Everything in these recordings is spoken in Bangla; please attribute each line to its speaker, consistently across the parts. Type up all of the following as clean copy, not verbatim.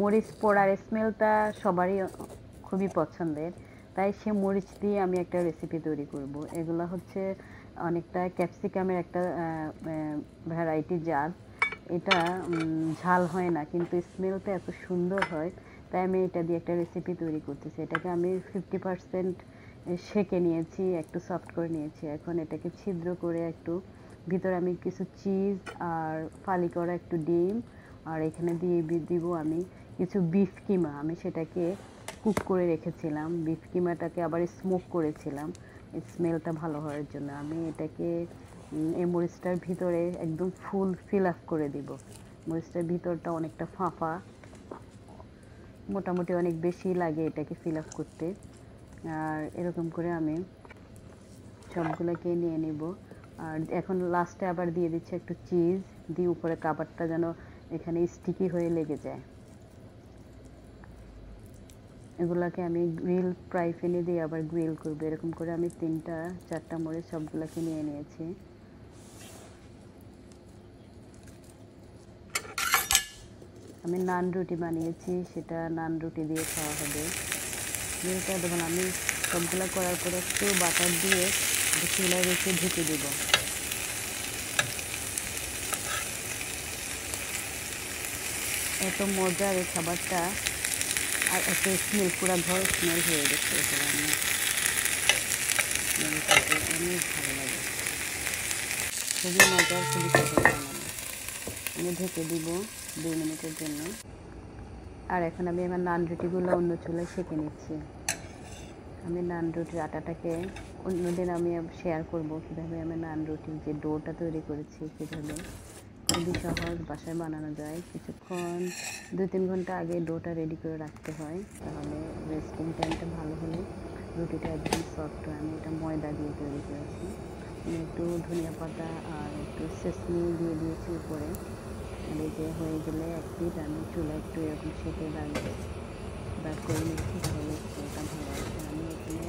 Speaker 1: মরিচ পোড়ার স্মেলটা সবারই খুবই পছন্দের, তাই সে মরিচ দিয়ে আমি একটা রেসিপি তৈরি করব। এগুলো হচ্ছে অনেকটা ক্যাপসিকামের একটা ভ্যারাইটি জাত। এটা ঝাল হয় না, কিন্তু স্মেলটা এত সুন্দর হয়, তাই আমি এটা দিয়ে একটা রেসিপি তৈরি করতেছি। এটাকে আমি 50% সেঁকে নিয়েছি, একটু সফট করে নিয়েছি। এখন এটাকে ছিদ্র করে একটু ভিতরে আমি কিছু চিজ আর ফালি করা একটু ডিম, আর এখানে দিয়ে দিব আমি কিছু বিফ কিমা। আমি সেটাকে কুক করে রেখেছিলাম, বিফ কিমাটাকে আবার স্মোক করেছিলাম স্মেলটা ভালো হওয়ার জন্য। আমি এটাকে এই মরিচটার ভিতরে একদম ফুল ফিল আপ করে দিব। মরিচটার ভিতরটা অনেকটা ফাঁপা, মোটামুটি অনেক বেশি লাগে এটাকে ফিল আপ করতে। আর এরকম করে আমি সবগুলোকে নিয়ে নিব। আর এখন লাস্টে আবার দিয়ে দিচ্ছি একটু চিজ, দিয়ে উপরে কাবারটা যেন এখানে স্টিকি হয়ে লেগে যায়। এগুলাকে আমি গ্রিল ফ্রাই প্যানে দিয়ে আবার গ্রিল করবো। এরকম করে আমি 3-4টা মরিচ সবগুলোকে নিয়ে নিয়েছি। আমি নান রুটি বানিয়েছি, সেটা নান রুটি দিয়ে খাওয়া হবে। যেটা দেখুন আমি সবগুলো করার পরে একটু বাটার দিয়ে চুলায় রেখে ঢেকে দেবো। এত মজার এই খাবারটা, আর এত স্মেল, পুরো ঘর স্মেল হয়ে গেছে। এটা রান্না স্মেলটাতে অনেক ভালো লাগে, খুবই মজার, খুবই সহজ বানানো। আমি ঢেকে দিব 2 মিনিটের জন্য। আর এখন আমি আমার নান রুটিগুলো অন্য চুলায় সেঁকে নিচ্ছি। আমি নান রুটির আটাটাকে অন্যদিন আমি শেয়ার করব কীভাবে আমি নান রুটির যে ডোটা তৈরি করেছি, কীভাবে খুবই সহজ বাসায় বানানো যায়। কিছুক্ষণ 2-3 ঘন্টা আগে ডোটা রেডি করে রাখতে হয়, তাহলে রেস্টিং টাইমটা ভালো হলে রুটিটা একদম সফট হয়। আমি এটা ময়দা দিয়ে তৈরি করেছি। আমি একটু ধনিয়া পাতা আর একটু সেসমি দিয়ে দিয়েছি উপরে। আর এই যে হয়ে গেলে এক পিঠ আমি চুলা একটু এরকম সেঁকে দাগ করে নিচ্ছি, তাহলে এটা ভালো আসে। আমি এখানে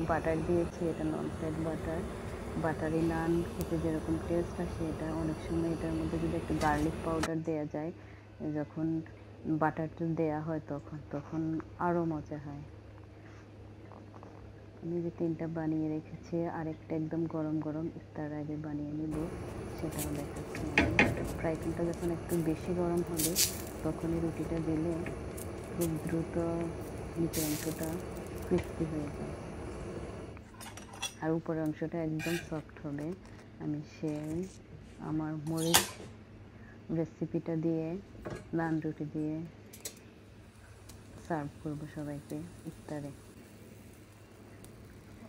Speaker 1: বাটার দিয়েছি, এটা নন ফ্যাট বাটার। বাটারি নান খেতে যেরকম টেস্ট আসে, এটা অনেক সময় এটার মধ্যে যদি একটু গার্লিক পাউডার দেওয়া যায়, যখন বাটারটা দেওয়া হয় তখন আরও মজা হয়। আমি যে 3টা বানিয়ে রেখেছি, আরেকটা একদম গরম গরম ইফতার আগে বানিয়ে নিব, সেটাও দেখাচ্ছি আমি। ফ্রাই প্যানটা যখন একটু বেশি গরম হবে, তখনই রুটিটা দিলে খুব দ্রুত নিচের অংশটা ক্রিস্পি হয়ে যায়, আর উপরের অংশটা একদম সফট হবে। আমি আমার মরিচ রেসিপিটা দিয়ে নান রুটি দিয়ে সার্ভ করব সবাইকে ইফতারে।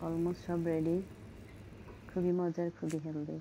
Speaker 1: অলমোস্ট সব রেডি, খুবই মজার, খুবই হেলদি।